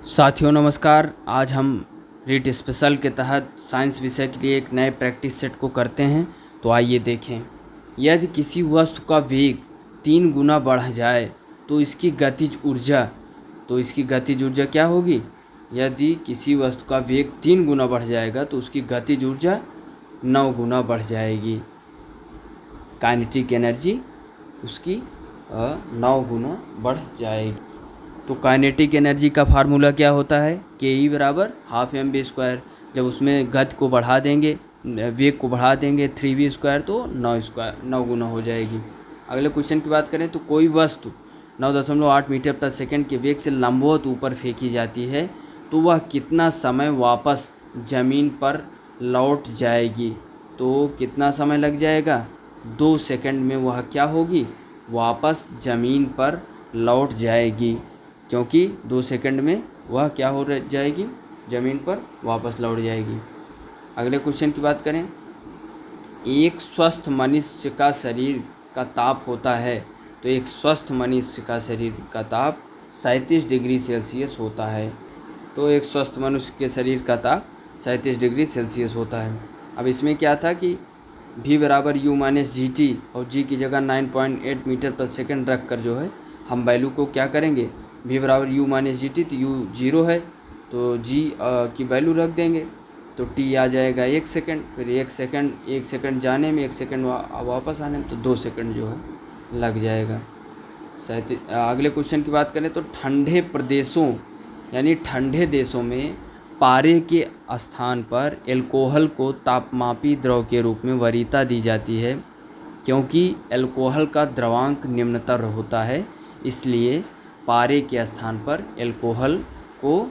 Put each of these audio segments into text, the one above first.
साथियों नमस्कार। आज हम रीट स्पेशल के तहत साइंस विषय के लिए एक नए प्रैक्टिस सेट को करते हैं। तो आइए देखें। यदि किसी वस्तु का वेग 3 गुना बढ़ जाए तो इसकी गतिज ऊर्जा क्या होगी। यदि किसी वस्तु का वेग 3 गुना बढ़ जाएगा तो उसकी गतिज ऊर्जा 9 गुना बढ़ जाएगी। काइनेटिक एनर्जी उसकी 9 गुना बढ़ जाएगी। तो काइनेटिक एनर्जी का फार्मूला क्या होता है, के ई बराबर हाफ एम बी स्क्वायर। जब उसमें गति को बढ़ा देंगे, वेग को बढ़ा देंगे 3v स्क्वायर तो 9 गुना हो जाएगी। अगले क्वेश्चन की बात करें तो कोई वस्तु 9.8 मीटर प्रति सेकंड के वेग से लंबवत ऊपर फेंकी जाती है तो वह कितना समय वापस ज़मीन पर लौट जाएगी। तो कितना समय लग जाएगा, 2 सेकंड में वह क्या होगी, वापस ज़मीन पर लौट जाएगी। क्योंकि 2 सेकंड में वह क्या हो जाएगी, ज़मीन पर वापस लौट जाएगी। अगले क्वेश्चन की बात करें, एक स्वस्थ मनुष्य का शरीर का ताप होता है तो एक स्वस्थ मनुष्य का शरीर का ताप 37 डिग्री सेल्सियस होता है। तो एक स्वस्थ मनुष्य के शरीर का ताप 37 डिग्री सेल्सियस होता है। अब इसमें क्या था कि v बराबर u माइनस जी टी और g की जगह 9.8 मीटर प्रति सेकंड रख कर जो है हम वैल्यू को क्या करेंगे, v बराबर u माइनस जी टी तो u 0 है तो g की वैल्यू रख देंगे तो t आ जाएगा 1 सेकंड। फिर 1 सेकंड जाने में 1 सेकंड वापस आने में तो 2 सेकंड जो है लग जाएगा। अगले क्वेश्चन की बात करें तो ठंडे प्रदेशों यानी ठंडे देशों में पारे के स्थान पर एल्कोहल को तापमापी द्रव के रूप में वरीयता दी जाती है। क्योंकि एल्कोहल का द्रवांक निम्नतर होता है इसलिए पारे के स्थान पर एल्कोहल को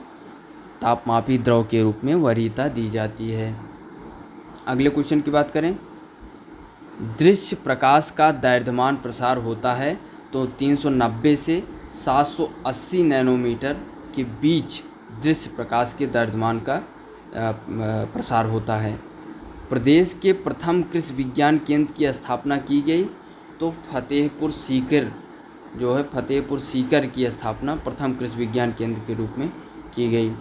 तापमापी द्रव के रूप में वरीयता दी जाती है। अगले क्वेश्चन की बात करें, दृश्य प्रकाश का दैर्घ्यमान प्रसार होता है तो 390 से 780 नैनोमीटर के बीच दृश्य प्रकाश के दैर्घ्यमान का प्रसार होता है। प्रदेश के प्रथम कृषि विज्ञान केंद्र की स्थापना की गई तो फतेहपुर सीकर की स्थापना प्रथम कृषि विज्ञान केंद्र के रूप में की गई।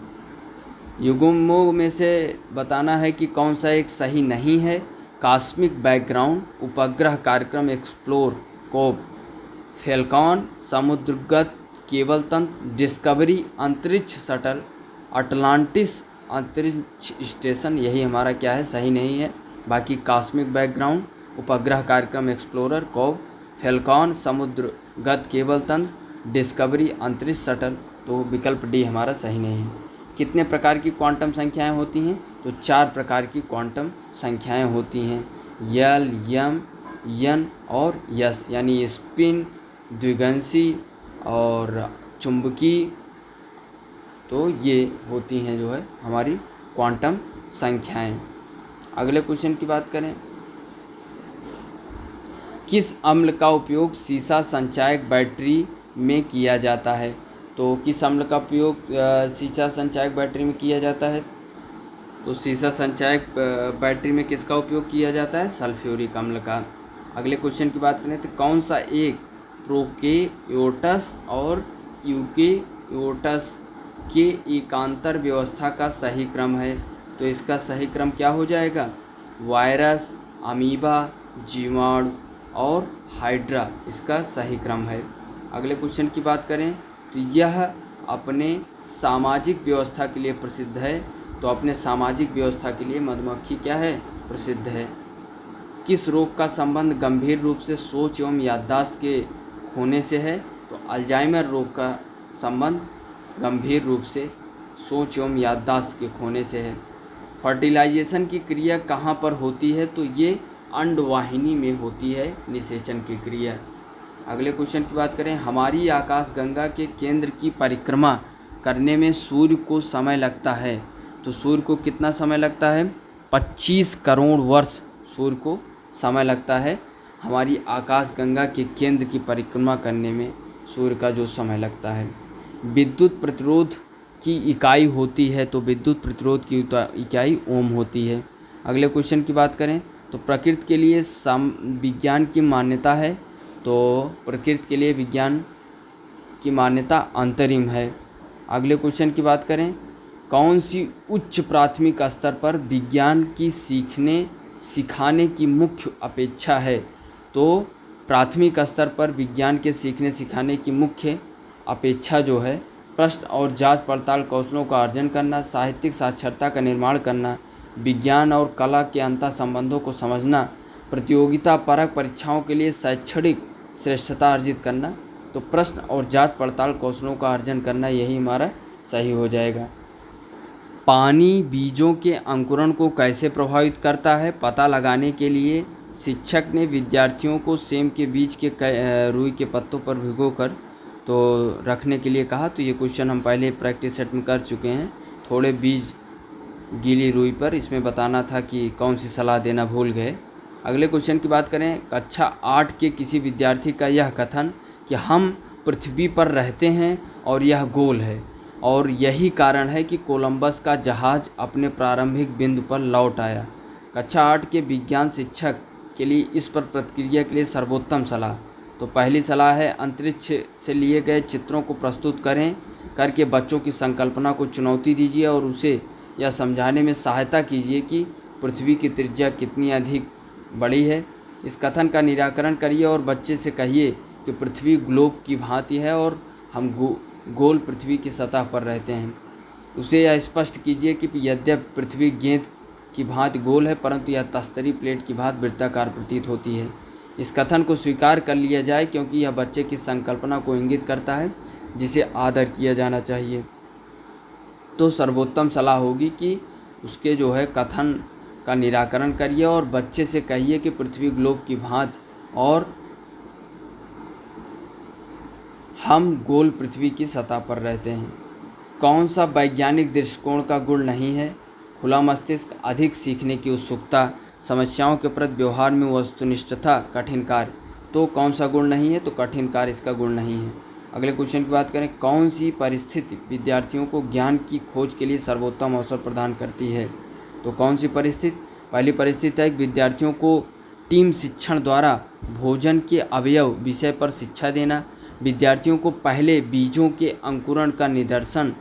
युग्मों में से बताना है कि कौन सा एक सही नहीं है। कॉस्मिक बैकग्राउंड, उपग्रह कार्यक्रम एक्सप्लोर, कोप, फैल्कॉन, समुद्रगत केबल तंत्र, डिस्कवरी, अंतरिक्ष शटल, अटलांटिस अंतरिक्ष स्टेशन, यही हमारा क्या है, सही नहीं है। बाकी कॉस्मिक बैकग्राउंड, उपग्रह कार्यक्रम एक्सप्लोरर, कोप, फैल्कॉन, समुद्रगत केबल तंत्र, डिस्कवरी, अंतरिक्ष शटल, तो विकल्प डी हमारा सही नहीं है। कितने प्रकार की क्वांटम संख्याएं होती हैं, तो 4 प्रकार की क्वांटम संख्याएं होती हैं, यल, यम, यन और यस, यानी स्पिन, द्विगंशी और चुंबकी। तो ये होती हैं जो है हमारी क्वांटम संख्याएं। अगले क्वेश्चन की बात करें, किस अम्ल का उपयोग सीसा संचायक बैटरी में किया जाता है। तो किस अम्ल का उपयोग सीसा संचायक बैटरी में किया जाता है, तो सीसा संचायक बैटरी में किसका उपयोग किया जाता है, सल्फ्यूरिक अम्ल का। अगले क्वेश्चन की बात करें तो कौन सा एक प्रोकैरियोट्स और यूकेरियोट्स के एकांतर व्यवस्था का सही क्रम है। तो इसका सही क्रम क्या हो जाएगा, वायरस, अमीबा, जीवाणु और हाइड्रा, इसका सही क्रम है। अगले क्वेश्चन की बात करें तो यह अपने सामाजिक व्यवस्था के लिए प्रसिद्ध है। तो अपने सामाजिक व्यवस्था के लिए मधुमक्खी क्या है, प्रसिद्ध है। किस रोग का संबंध गंभीर रूप से सोच एवं याददाश्त के खोने से है, तो अल्जाइमर रोग का संबंध गंभीर रूप से सोच एवं याददाश्त के खोने से है। फर्टिलाइजेशन की क्रिया कहाँ पर होती है, तो ये अंडवाहिनी में होती है निषेचन की क्रिया। अगले क्वेश्चन की बात करें, हमारी आकाशगंगा के केंद्र की परिक्रमा करने में सूर्य को समय लगता है। तो सूर्य को कितना समय लगता है, 25 करोड़ वर्ष सूर्य को समय लगता है हमारी आकाशगंगा के केंद्र की परिक्रमा करने में सूर्य का जो समय लगता है। विद्युत प्रतिरोध की इकाई होती है, तो विद्युत प्रतिरोध की इकाई ओम होती है। अगले क्वेश्चन की बात करें तो प्रकृति के लिए विज्ञान की मान्यता है, तो प्रकृति के लिए विज्ञान की मान्यता अंतरिम है। अगले क्वेश्चन की बात करें, कौन सी उच्च प्राथमिक स्तर पर विज्ञान की सीखने सिखाने की मुख्य अपेक्षा है? तो प्राथमिक स्तर पर विज्ञान के सीखने सिखाने की मुख्य अपेक्षा जो है, प्रश्न और जांच पड़ताल कौशलों का अर्जन करना, साहित्यिक साक्षरता का निर्माण करना, विज्ञान और कला के अंतर संबंधों को समझना, प्रतियोगिता परक परीक्षाओं के लिए शैक्षणिक श्रेष्ठता अर्जित करना। तो प्रश्न और जांच पड़ताल कौशलों का अर्जन करना, यही हमारा सही हो जाएगा। पानी बीजों के अंकुरण को कैसे प्रभावित करता है? पता लगाने के लिए शिक्षक ने विद्यार्थियों को सेम के बीज के रुई के पत्तों पर भिगोकर तो रखने के लिए कहा। तो ये क्वेश्चन हम पहले प्रैक्टिस सेट में कर चुके हैं। थोड़े बीज गीली रुई पर, इसमें बताना था कि कौन सी सलाह देना भूल गए। अगले क्वेश्चन की बात करें, कक्षा 8 के किसी विद्यार्थी का यह कथन कि हम पृथ्वी पर रहते हैं और यह गोल है और यही कारण है कि कोलंबस का जहाज़ अपने प्रारंभिक बिंदु पर लौट आया। कक्षा 8 के विज्ञान शिक्षक के लिए इस पर प्रतिक्रिया के लिए सर्वोत्तम सलाह। तो पहली सलाह है, अंतरिक्ष से लिए गए चित्रों को प्रस्तुत करके बच्चों की संकल्पना को चुनौती दीजिए और उसे यह समझाने में सहायता कीजिए कि पृथ्वी की त्रिज्या कितनी अधिक बड़ी है। इस कथन का निराकरण करिए और बच्चे से कहिए कि पृथ्वी ग्लोब की भांति है और हम गोल पृथ्वी की सतह पर रहते हैं। उसे यह स्पष्ट कीजिए कि यद्यपि पृथ्वी गेंद की भांति गोल है, परंतु यह तस्तरी प्लेट की भांति वृत्ताकार प्रतीत होती है। इस कथन को स्वीकार कर लिया जाए क्योंकि यह बच्चे की संकल्पना को इंगित करता है, जिसे आदर किया जाना चाहिए। तो सर्वोत्तम सलाह होगी कि उसके जो है कथन का निराकरण करिए और बच्चे से कहिए कि पृथ्वी ग्लोब की भांति और हम गोल पृथ्वी की सतह पर रहते हैं। कौन सा वैज्ञानिक दृष्टिकोण का गुण नहीं है? खुला मस्तिष्क, अधिक सीखने की उत्सुकता, समस्याओं के प्रति व्यवहार में वस्तुनिष्ठता, कठिन कार्य। तो कौन सा गुण नहीं है? तो कठिन कार्य इसका गुण नहीं है। अगले क्वेश्चन की बात करें, कौन सी परिस्थिति विद्यार्थियों को ज्ञान की खोज के लिए सर्वोत्तम अवसर प्रदान करती है? तो कौन सी परिस्थिति? पहली परिस्थिति है कि विद्यार्थियों को टीम शिक्षण द्वारा भोजन के अवयव विषय पर शिक्षा देना। विद्यार्थियों को पहले बीजों के अंकुरण का निदर्शन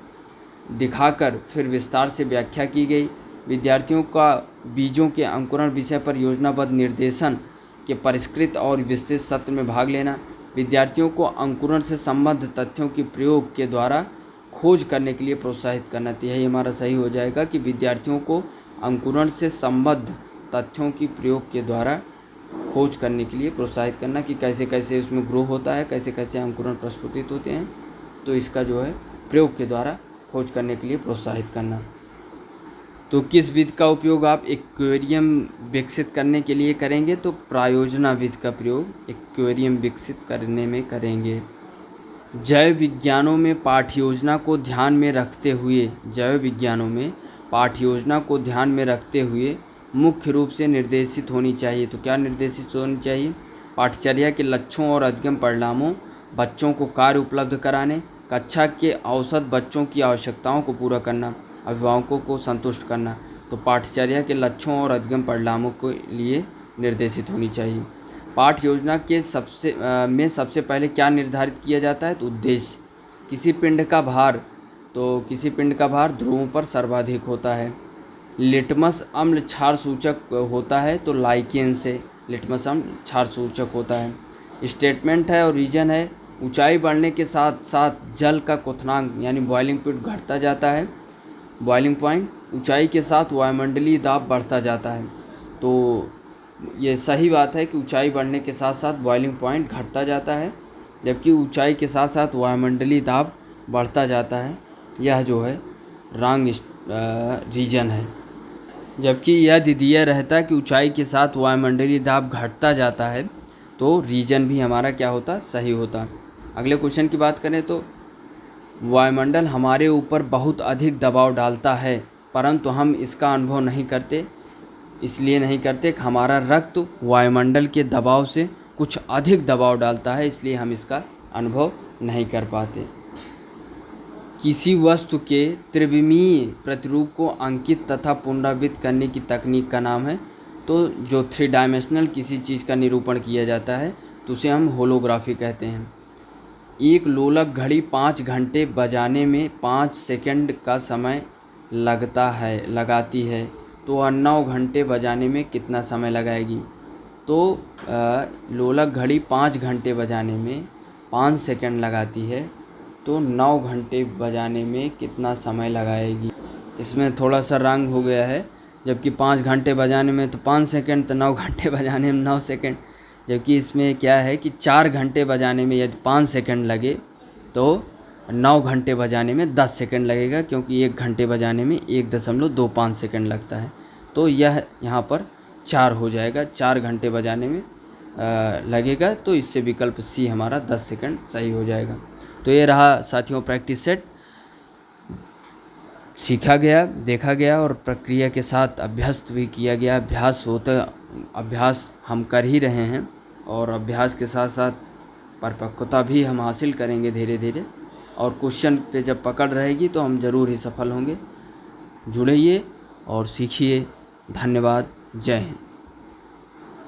दिखाकर फिर विस्तार से व्याख्या की गई। विद्यार्थियों का बीजों के अंकुरण विषय पर योजनाबद्ध निर्देशन के परिष्कृत और विस्तृत सत्र में भाग लेना। विद्यार्थियों को अंकुरण से संबद्ध तथ्यों के प्रयोग के द्वारा खोज करने के लिए प्रोत्साहित करना। तो यही हमारा सही हो जाएगा कि विद्यार्थियों को अंकुरण से संबद्ध तथ्यों की प्रयोग के द्वारा खोज करने के लिए प्रोत्साहित करना कि कैसे कैसे उसमें ग्रो होता है, कैसे कैसे अंकुरण प्रस्फुटित होते हैं। तो इसका जो है प्रयोग के द्वारा खोज करने के लिए प्रोत्साहित करना। तो किस विधि का उपयोग आप एक्वेरियम विकसित करने के लिए करेंगे? तो प्रायोजना विधि का प्रयोग एक्वेरियम विकसित करने में करेंगे। जैव विज्ञानों में पाठ्य योजना को ध्यान में रखते हुए मुख्य रूप से निर्देशित होनी चाहिए। तो क्या निर्देशित होनी चाहिए? पाठ्यचर्या के लक्ष्यों और अधिगम परिणामों, बच्चों को कार्य उपलब्ध कराने, कक्षा के औसत बच्चों की आवश्यकताओं को पूरा करना, अभिभावकों को संतुष्ट करना। तो पाठ्यचर्या के लक्ष्यों और अधिगम परिणामों के लिए निर्देशित होनी चाहिए। पाठ्य योजना के सबसे पहले क्या निर्धारित किया जाता है? तो उद्देश्य। किसी पिंड का भार ध्रुवों पर सर्वाधिक होता है। लिटमस अम्ल क्षार सूचक होता है, तो लाइकेन से लिटमस अम्ल क्षार सूचक होता है। स्टेटमेंट है और रीजन है, ऊंचाई बढ़ने के साथ साथ जल का क्वथनांक यानी बॉइलिंग पॉइंट घटता जाता है। बॉइलिंग पॉइंट, ऊंचाई के साथ वायुमंडलीय दाब बढ़ता जाता है। तो ये सही बात है कि ऊंचाई बढ़ने के साथ साथ बॉइलिंग पॉइंट घटता जाता है, जबकि ऊंचाई के साथ साथ वायुमंडलीय दाब बढ़ता जाता है। यह जो है रॉन्ग रीजन है। जबकि यदि दिया रहता है कि ऊंचाई के साथ वायुमंडलीय दाब घटता जाता है, तो रीजन भी हमारा क्या होता? सही होता। अगले क्वेश्चन की बात करें तो वायुमंडल हमारे ऊपर बहुत अधिक दबाव डालता है, परंतु हम इसका अनुभव नहीं करते। इसलिए नहीं करते कि हमारा रक्त वायुमंडल के दबाव से कुछ अधिक दबाव डालता है, इसलिए हम इसका अनुभव नहीं कर पाते। किसी वस्तु के त्रिविमीय प्रतिरूप को अंकित तथा पुनरावृत्त करने की तकनीक का नाम है। तो जो 3 डायमेंशनल किसी चीज़ का निरूपण किया जाता है तो उसे हम होलोग्राफी कहते हैं। एक लोलक घड़ी 5 घंटे बजाने में 5 सेकंड का समय लगाती है, तो वह 9 घंटे बजाने में कितना समय लगाएगी। तो लोलक घड़ी 5 घंटे बजाने में 5 सेकंड लगाती है, तो 9 घंटे बजाने में कितना समय लगाएगी। इसमें थोड़ा सा रंग हो गया है, जबकि 5 घंटे बजाने में तो 5 सेकंड, तो 9 घंटे बजाने में 9 सेकंड। जबकि इसमें क्या है कि 4 घंटे बजाने में यदि 5 सेकंड लगे तो 9 घंटे बजाने में 10 सेकंड लगेगा, क्योंकि 1 घंटे बजाने में 1.25 सेकंड लगता है। तो यह यहाँ पर 4 हो जाएगा, 4 घंटे बजाने में लगेगा। तो इससे विकल्प सी हमारा 10 सेकंड सही हो जाएगा। तो ये रहा साथियों प्रैक्टिस सेट। सीखा गया, देखा गया और प्रक्रिया के साथ अभ्यस्त भी किया गया। अभ्यास हम कर ही रहे हैं, और अभ्यास के साथ साथ परिपक्वता भी हम हासिल करेंगे धीरे धीरे। और क्वेश्चन पे जब पकड़ रहेगी तो हम ज़रूर ही सफल होंगे। जुड़िए और सीखिए। धन्यवाद। जय हिंद।